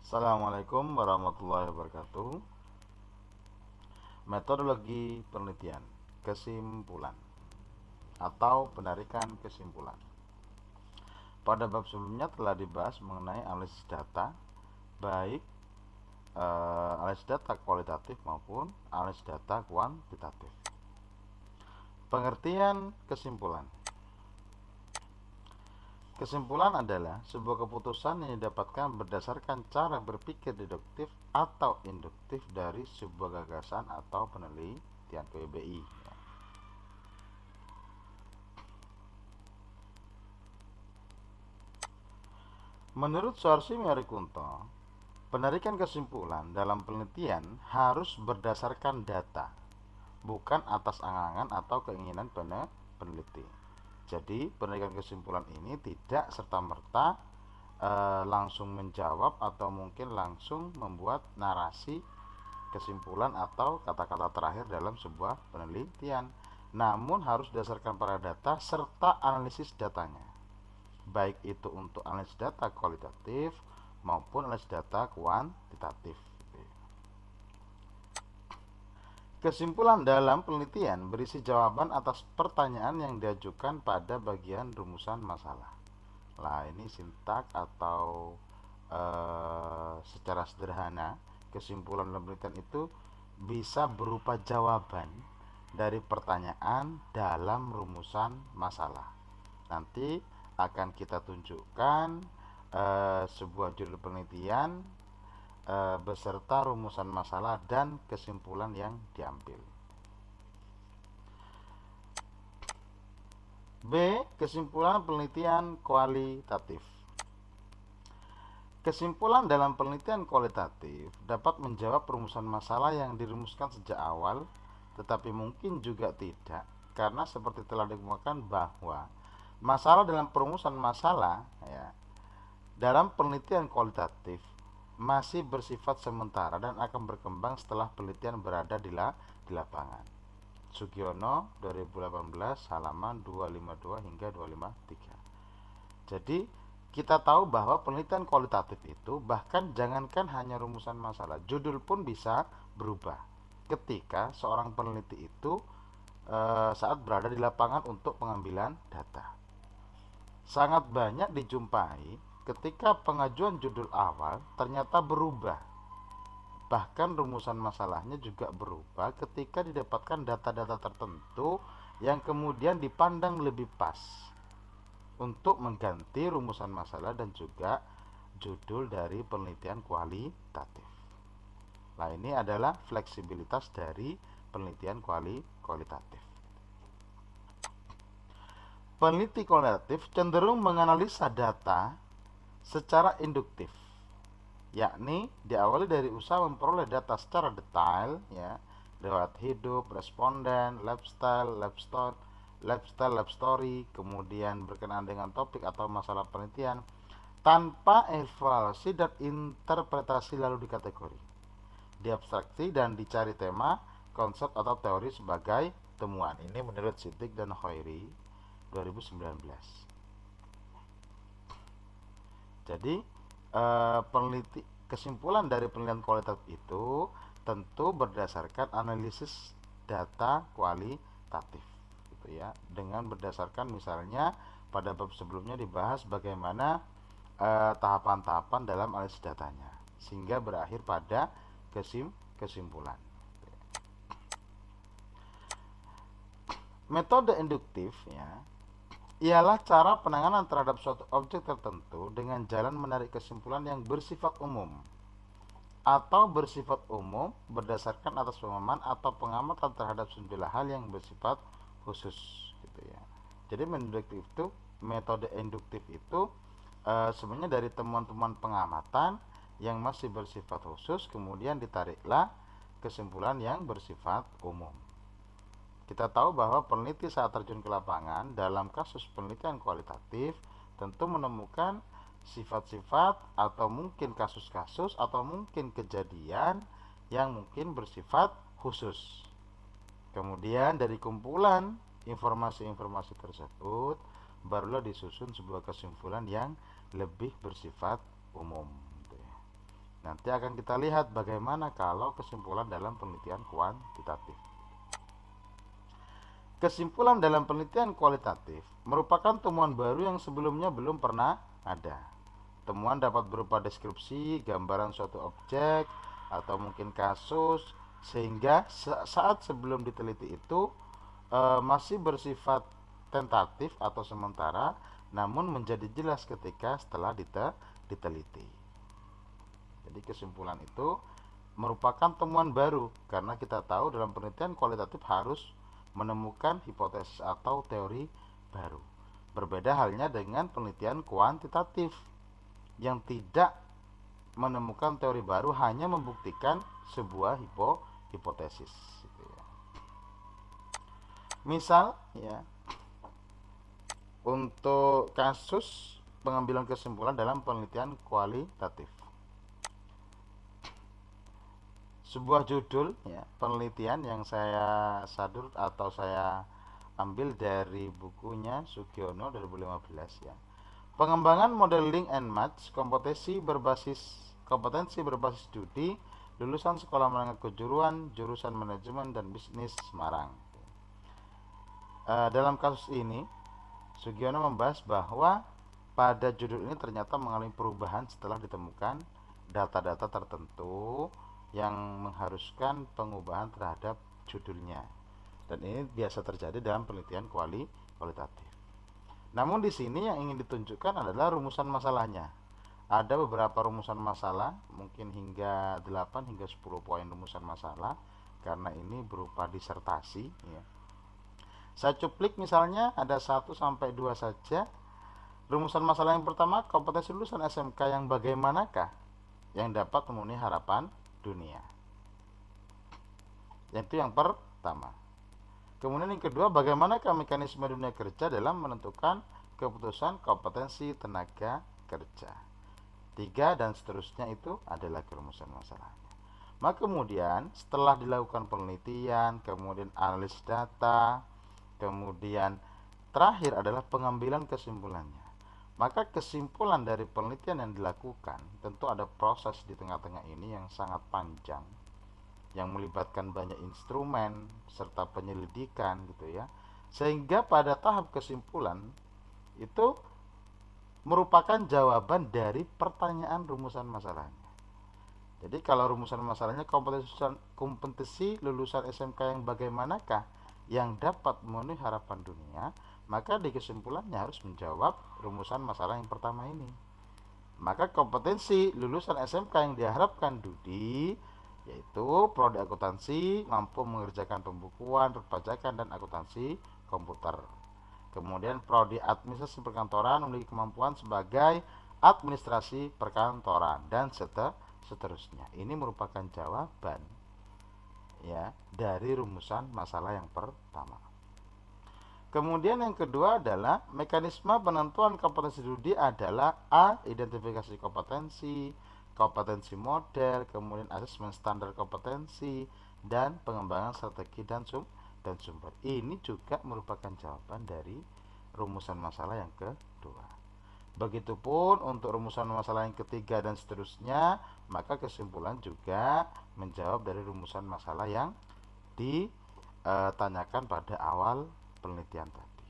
Assalamualaikum warahmatullahi wabarakatuh. Metodologi penelitian, kesimpulan atau penarikan kesimpulan. Pada bab sebelumnya telah dibahas mengenai analisis data, baik analisis data kualitatif maupun analisis data kuantitatif. Pengertian kesimpulan. Kesimpulan adalah sebuah keputusan yang didapatkan berdasarkan cara berpikir deduktif atau induktif dari sebuah gagasan atau penelitian PBI. Menurut Suarsi Merikunto, penarikan kesimpulan dalam penelitian harus berdasarkan data, bukan atas angan-angan atau keinginan peneliti. Jadi, penarikan kesimpulan ini tidak serta-merta langsung menjawab atau mungkin langsung membuat narasi kesimpulan atau kata-kata terakhir dalam sebuah penelitian, namun harus berdasarkan pada data serta analisis datanya, baik itu untuk analisis data kualitatif maupun analisis data kuantitatif. Kesimpulan dalam penelitian berisi jawaban atas pertanyaan yang diajukan pada bagian rumusan masalah. Nah, ini sintak atau secara sederhana, kesimpulan dalam penelitian itu bisa berupa jawaban dari pertanyaan dalam rumusan masalah. Nanti akan kita tunjukkan sebuah judul penelitian beserta rumusan masalah dan kesimpulan yang diambil. B. Kesimpulan penelitian kualitatif. Kesimpulan dalam penelitian kualitatif dapat menjawab rumusan masalah yang dirumuskan sejak awal, tetapi mungkin juga tidak, karena seperti telah dikemukakan bahwa masalah dalam perumusan masalah dalam penelitian kualitatif masih bersifat sementara dan akan berkembang setelah penelitian berada di lapangan. Sugiono 2018 halaman 252 hingga 253. Jadi kita tahu bahwa penelitian kualitatif itu bahkan jangankan hanya rumusan masalah, judul pun bisa berubah ketika seorang peneliti itu saat berada di lapangan untuk pengambilan data. Sangat banyak dijumpai ketika pengajuan judul awal ternyata berubah. Bahkan rumusan masalahnya juga berubah ketika didapatkan data-data tertentu yang kemudian dipandang lebih pas untuk mengganti rumusan masalah dan juga judul dari penelitian kualitatif. Nah, ini adalah fleksibilitas dari penelitian kualitatif. Peneliti kualitatif cenderung menganalisa data secara induktif, yakni diawali dari usaha memperoleh data secara detail lewat hidup, responden, lab story, kemudian berkenaan dengan topik atau masalah penelitian tanpa evaluasi dan interpretasi lalu dikategori, diabstraksi dan dicari tema, konsep atau teori sebagai temuan. Ini menurut Siddiq dan Khairi 2019. Jadi kesimpulan dari penelitian kualitatif itu tentu berdasarkan analisis data kualitatif, gitu ya. Dengan berdasarkan misalnya pada bab sebelumnya dibahas bagaimana tahapan-tahapan dalam analisis datanya sehingga berakhir pada kesimpulan. Metode induktif ialah cara penanganan terhadap suatu objek tertentu dengan jalan menarik kesimpulan yang bersifat umum atau bersifat umum berdasarkan atas pemahaman atau pengamatan terhadap sejumlah hal yang bersifat khusus, gitu ya. Jadi metode induktif itu sebenarnya dari temuan-temuan pengamatan yang masih bersifat khusus, kemudian ditariklah kesimpulan yang bersifat umum. Kita tahu bahwa peneliti saat terjun ke lapangan dalam kasus penelitian kualitatif tentu menemukan sifat-sifat atau mungkin kasus-kasus atau mungkin kejadian yang mungkin bersifat khusus. Kemudian dari kumpulan informasi-informasi tersebut barulah disusun sebuah kesimpulan yang lebih bersifat umum. Nanti akan kita lihat bagaimana kalau kesimpulan dalam penelitian kuantitatif. Kesimpulan dalam penelitian kualitatif merupakan temuan baru yang sebelumnya belum pernah ada. Temuan dapat berupa deskripsi, gambaran suatu objek, atau mungkin kasus, sehingga saat sebelum diteliti itu masih bersifat tentatif atau sementara, namun menjadi jelas ketika setelah diteliti. Jadi kesimpulan itu merupakan temuan baru karena kita tahu dalam penelitian kualitatif harus menemukan hipotesis atau teori baru. Berbeda halnya dengan penelitian kuantitatif yang tidak menemukan teori baru, hanya membuktikan sebuah hipotesis gitu ya. Misal ya, untuk kasus pengambilan kesimpulan dalam penelitian kualitatif, sebuah judul ya, penelitian yang saya sadur atau saya ambil dari bukunya Sugiono 2015 ya. Pengembangan model link and match kompetensi berbasis studi lulusan Sekolah Menengah Kejuruan jurusan Manajemen dan Bisnis Semarang. Dalam kasus ini Sugiono membahas bahwa pada judul ini ternyata mengalami perubahan setelah ditemukan data-data tertentu yang mengharuskan pengubahan terhadap judulnya, dan ini biasa terjadi dalam penelitian kualitatif. Namun di sini yang ingin ditunjukkan adalah rumusan masalahnya. Ada beberapa rumusan masalah, mungkin hingga 8 hingga 10 poin rumusan masalah, karena ini berupa disertasi ya. Saya cuplik misalnya ada 1 sampai 2 saja. Rumusan masalah yang pertama, kompetensi lulusan SMK yang bagaimanakah yang dapat memenuhi harapan dunia. Itu yang pertama. Kemudian yang kedua, bagaimanakah mekanisme dunia kerja dalam menentukan keputusan kompetensi tenaga kerja. 3 dan seterusnya itu adalah rumusan masalahnya. Maka kemudian setelah dilakukan penelitian, kemudian analisis data, kemudian terakhir adalah pengambilan kesimpulannya. Maka kesimpulan dari penelitian yang dilakukan tentu ada proses di tengah-tengah ini yang sangat panjang, yang melibatkan banyak instrumen serta penyelidikan gitu ya. Sehingga pada tahap kesimpulan itu merupakan jawaban dari pertanyaan rumusan masalahnya. Jadi kalau rumusan masalahnya kompetensi lulusan SMK yang bagaimanakah yang dapat memenuhi harapan dunia, maka di kesimpulannya harus menjawab rumusan masalah yang pertama ini. Maka kompetensi lulusan SMK yang diharapkan Dudi yaitu prodi akuntansi, mampu mengerjakan pembukuan, perpajakan dan akuntansi komputer. Kemudian prodi administrasi perkantoran memiliki kemampuan sebagai administrasi perkantoran dan seterusnya. Ini merupakan jawaban ya dari rumusan masalah yang pertama. Kemudian yang kedua adalah mekanisme penentuan kompetensi studi adalah A. Identifikasi kompetensi, kompetensi model, kemudian asesmen standar kompetensi, dan pengembangan strategi dan sumber. Ini juga merupakan jawaban dari rumusan masalah yang kedua. Begitupun untuk rumusan masalah yang ketiga dan seterusnya, maka kesimpulan juga menjawab dari rumusan masalah yang ditanyakan pada awal penelitian tadi.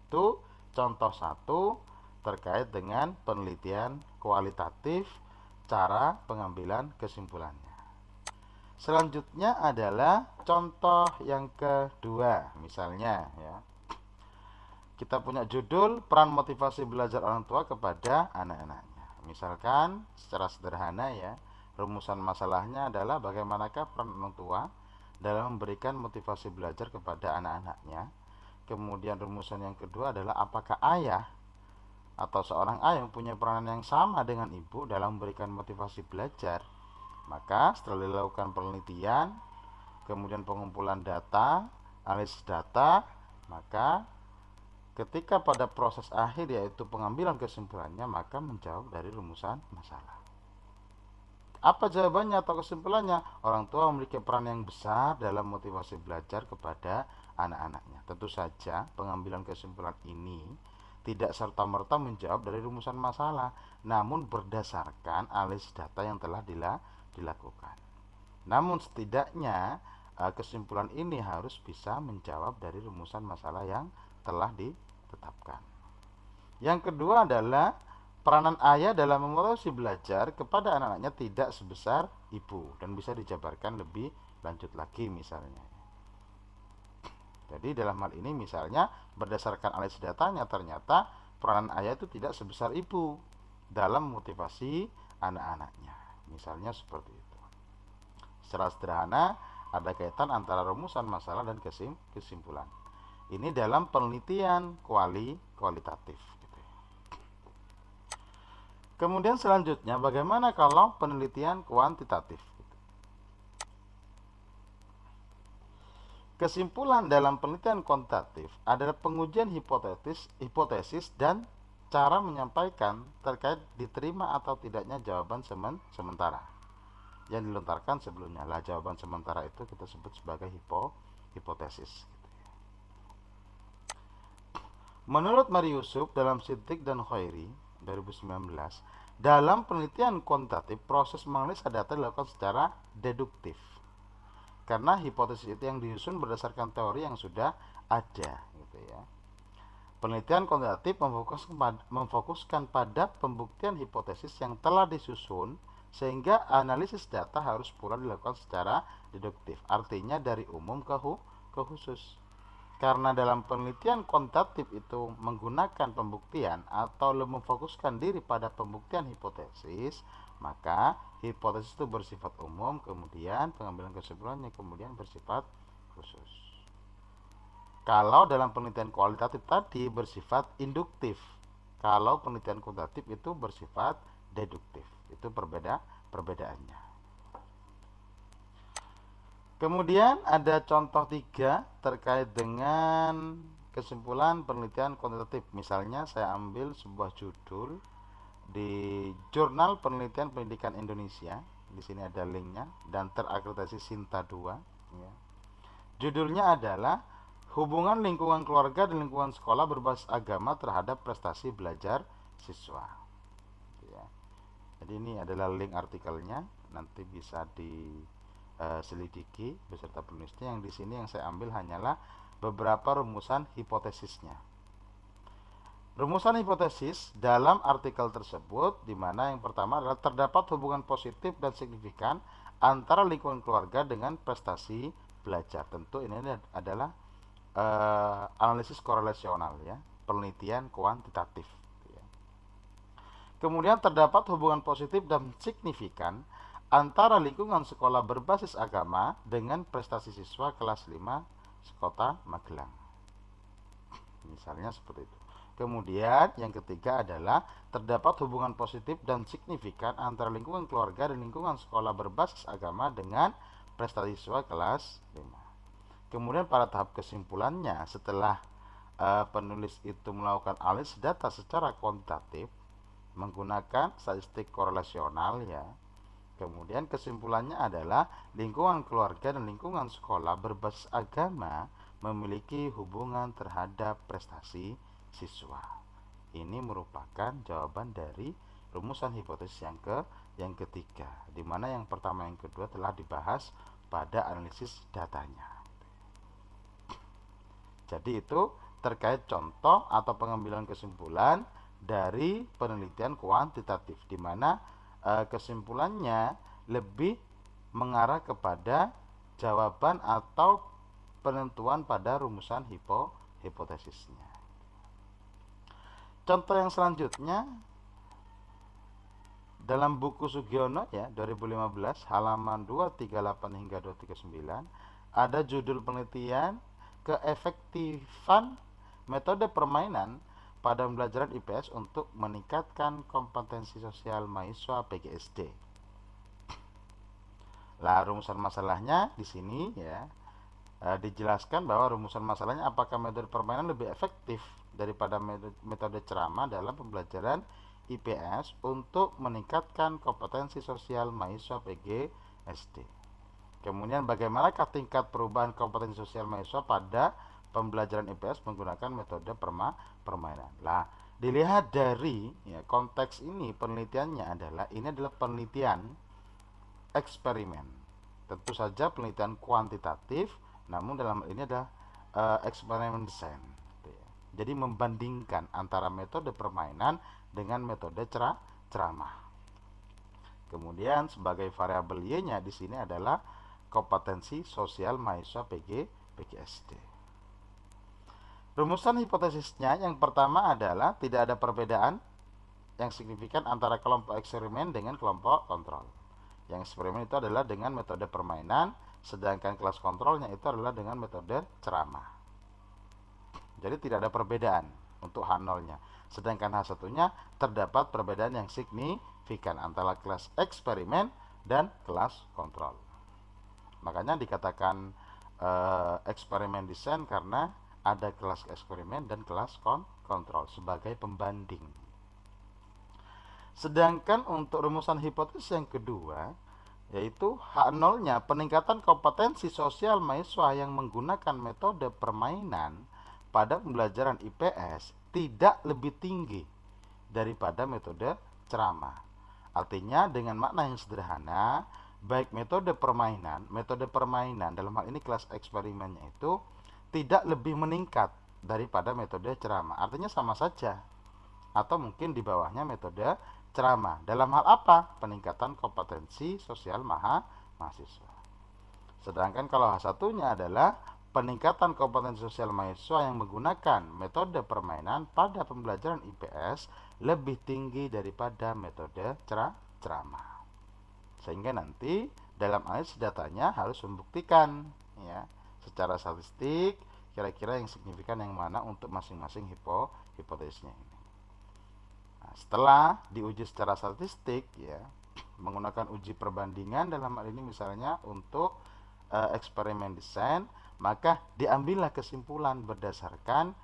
Itu contoh 1 terkait dengan penelitian kualitatif, cara pengambilan kesimpulannya. Selanjutnya adalah contoh yang kedua. Misalnya ya, kita punya judul peran motivasi belajar orang tua kepada anak-anaknya. Misalkan secara sederhana ya, rumusan masalahnya adalah bagaimanakah peran orang tua dalam memberikan motivasi belajar kepada anak-anaknya. Kemudian rumusan yang kedua adalah apakah ayah atau seorang ayah yang punya peranan yang sama dengan ibu dalam memberikan motivasi belajar. Maka setelah dilakukan penelitian, kemudian pengumpulan data, analisis data, maka ketika pada proses akhir yaitu pengambilan kesimpulannya, maka menjawab dari rumusan masalah. Apa jawabannya atau kesimpulannya? Orang tua memiliki peran yang besar dalam motivasi belajar kepada anak-anaknya. Tentu saja pengambilan kesimpulan ini tidak serta-merta menjawab dari rumusan masalah, namun berdasarkan analisis data yang telah dilakukan. Namun setidaknya kesimpulan ini harus bisa menjawab dari rumusan masalah yang telah ditetapkan. Yang kedua adalah peranan ayah dalam memotivasi belajar kepada anak-anaknya tidak sebesar ibu, dan bisa dijabarkan lebih lanjut lagi misalnya. Jadi dalam hal ini misalnya berdasarkan analisis datanya ternyata peranan ayah itu tidak sebesar ibu dalam motivasi anak-anaknya. Misalnya seperti itu. Secara sederhana ada kaitan antara rumusan masalah dan kesimpulan. Ini dalam penelitian kualitatif. Kemudian selanjutnya bagaimana kalau penelitian kuantitatif? Kesimpulan dalam penelitian kuantitatif adalah pengujian hipotesis dan cara menyampaikan terkait diterima atau tidaknya jawaban sementara yang dilontarkan sebelumnya. Lah, jawaban sementara itu kita sebut sebagai hipotesis. Menurut Mari Yusuf dalam Siddiq dan Khairi 2019, dalam penelitian kuantitatif proses menganalisa data dilakukan secara deduktif. Karena hipotesis itu yang disusun berdasarkan teori yang sudah ada, gitu ya. Penelitian kuantitatif memfokuskan pada pembuktian hipotesis yang telah disusun, sehingga analisis data harus pula dilakukan secara deduktif, artinya dari umum ke khusus. Karena dalam penelitian kuantitatif itu menggunakan pembuktian atau memfokuskan diri pada pembuktian hipotesis, maka hipotesis itu bersifat umum, kemudian pengambilan kesimpulannya kemudian bersifat khusus. Kalau dalam penelitian kualitatif tadi bersifat induktif, kalau penelitian kuantitatif itu bersifat deduktif. Itu perbedaannya. Kemudian ada contoh 3 terkait dengan kesimpulan penelitian kuantitatif. Misalnya saya ambil sebuah judul di Jurnal Penelitian Pendidikan Indonesia. Di sini ada linknya dan terakreditasi Sinta 2. Ya. Judulnya adalah Hubungan Lingkungan Keluarga dan Lingkungan Sekolah Berbasis Agama Terhadap Prestasi Belajar Siswa. Ya. Jadi ini adalah link artikelnya, nanti bisa diselidiki beserta penulisnya. Yang di sini yang saya ambil hanyalah beberapa rumusan hipotesisnya. Rumusan hipotesis dalam artikel tersebut, di mana yang pertama adalah terdapat hubungan positif dan signifikan antara lingkungan keluarga dengan prestasi belajar. Tentu ini adalah analisis korelasional, ya, penelitian kuantitatif. Ya. Kemudian terdapat hubungan positif dan signifikan antara lingkungan sekolah berbasis agama dengan prestasi siswa kelas 5 Sekota Magelang. Misalnya seperti itu. Kemudian yang ketiga adalah terdapat hubungan positif dan signifikan antara lingkungan keluarga dan lingkungan sekolah berbasis agama dengan prestasi siswa kelas 5. Kemudian pada tahap kesimpulannya, setelah penulis itu melakukan analisis data secara kuantitatif menggunakan statistik korelasional, ya. Kemudian kesimpulannya adalah lingkungan keluarga dan lingkungan sekolah berbasis agama memiliki hubungan terhadap prestasi siswa. Ini merupakan jawaban dari rumusan hipotesis yang ketiga, di mana yang pertama yang kedua telah dibahas pada analisis datanya. Jadi itu terkait contoh atau pengambilan kesimpulan dari penelitian kuantitatif, di mana kesimpulannya lebih mengarah kepada jawaban atau penentuan pada rumusan hipotesisnya. Contoh yang selanjutnya dalam buku Sugiono, ya, 2015 halaman 238 hingga 239 ada judul penelitian keefektifan metode permainan pada pembelajaran IPS untuk meningkatkan kompetensi sosial mahasiswa PGSD. Lah, rumusan masalahnya di sini, ya, dijelaskan bahwa rumusan masalahnya apakah metode permainan lebih efektif daripada metode ceramah dalam pembelajaran IPS untuk meningkatkan kompetensi sosial mahasiswa PGSD. Kemudian bagaimanakah tingkat perubahan kompetensi sosial mahasiswa pada pembelajaran IPS menggunakan metode permainan. Lah, dilihat dari ya, konteks ini penelitiannya adalah ini adalah penelitian eksperimen. Tentu saja penelitian kuantitatif, namun dalam hal ini adalah eksperimen desain. Gitu ya. Jadi membandingkan antara metode permainan dengan metode ceramah. Kemudian sebagai variabel Y-nya di sini adalah kompetensi sosial mahasiswa PGSD. Rumusan hipotesisnya yang pertama adalah tidak ada perbedaan yang signifikan antara kelompok eksperimen dengan kelompok kontrol. Yang eksperimen itu adalah dengan metode permainan, sedangkan kelas kontrolnya itu adalah dengan metode ceramah. Jadi tidak ada perbedaan untuk H0-nya. Sedangkan H1-nya terdapat perbedaan yang signifikan antara kelas eksperimen dan kelas kontrol. Makanya dikatakan eksperimen desain karena ada kelas eksperimen dan kelas kontrol sebagai pembanding. Sedangkan untuk rumusan hipotesis yang kedua, yaitu H0-nya peningkatan kompetensi sosial mahasiswa yang menggunakan metode permainan pada pembelajaran IPS tidak lebih tinggi daripada metode ceramah. Artinya dengan makna yang sederhana, baik metode permainan dalam hal ini kelas eksperimennya itu tidak lebih meningkat daripada metode ceramah. Artinya sama saja. Atau mungkin di bawahnya metode ceramah. Dalam hal apa? Peningkatan kompetensi sosial mahasiswa. Sedangkan kalau H1-nya adalah peningkatan kompetensi sosial mahasiswa yang menggunakan metode permainan pada pembelajaran IPS lebih tinggi daripada metode ceramah. Sehingga nanti dalam analisis datanya harus membuktikan ya, secara statistik kira-kira yang signifikan yang mana untuk masing-masing hipotesisnya ini. Nah, setelah diuji secara statistik ya, menggunakan uji perbandingan dalam hal ini misalnya untuk eksperimen desain, maka diambillah kesimpulan berdasarkan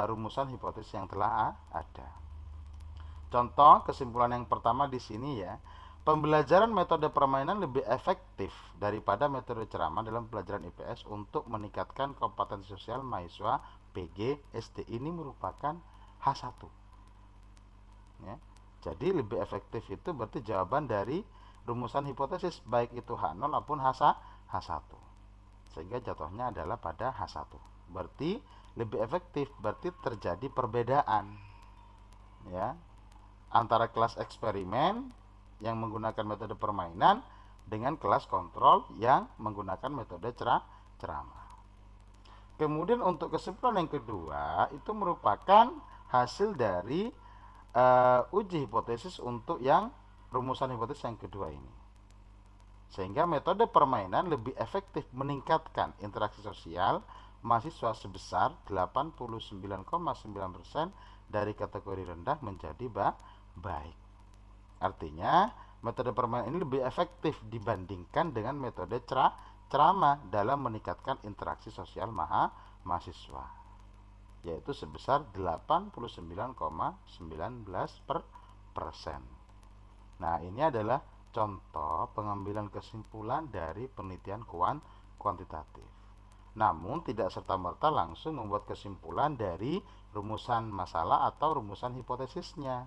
rumusan hipotesis yang telah ada. Contoh kesimpulan yang pertama di sini ya, pembelajaran metode permainan lebih efektif daripada metode ceramah dalam pelajaran IPS untuk meningkatkan kompetensi sosial mahasiswa PGSD. Ini merupakan H1. Ya. Jadi lebih efektif itu berarti jawaban dari rumusan hipotesis baik itu H0 maupun H1. Sehingga jatuhnya adalah pada H1. Berarti lebih efektif, berarti terjadi perbedaan ya antara kelas eksperimen yang menggunakan metode permainan dengan kelas kontrol yang menggunakan metode ceramah. Kemudian untuk kesimpulan yang kedua itu merupakan hasil dari uji hipotesis untuk yang rumusan hipotesis yang kedua ini. Sehingga metode permainan lebih efektif meningkatkan interaksi sosial mahasiswa sebesar 89,9% dari kategori rendah menjadi baik. Artinya metode permainan ini lebih efektif dibandingkan dengan metode ceramah dalam meningkatkan interaksi sosial mahasiswa, yaitu sebesar 89,19%. Nah, ini adalah contoh pengambilan kesimpulan dari penelitian kuantitatif. Namun tidak serta-merta langsung membuat kesimpulan dari rumusan masalah atau rumusan hipotesisnya.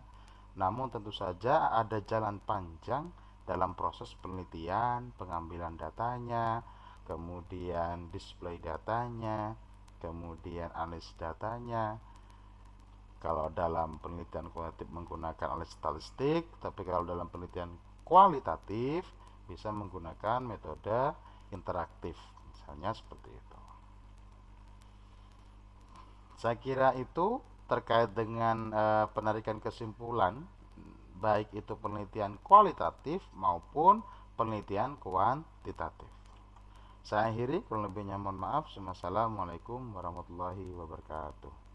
Namun tentu saja ada jalan panjang dalam proses penelitian, pengambilan datanya, kemudian display datanya, kemudian analisis datanya. Kalau dalam penelitian kuantitatif menggunakan analisis statistik, tapi kalau dalam penelitian kualitatif bisa menggunakan metode interaktif, misalnya seperti itu. Saya kira itu terkait dengan penarikan kesimpulan, baik itu penelitian kualitatif maupun penelitian kuantitatif. Saya akhiri, kurang lebihnya mohon maaf. Wassalamualaikum warahmatullahi wabarakatuh.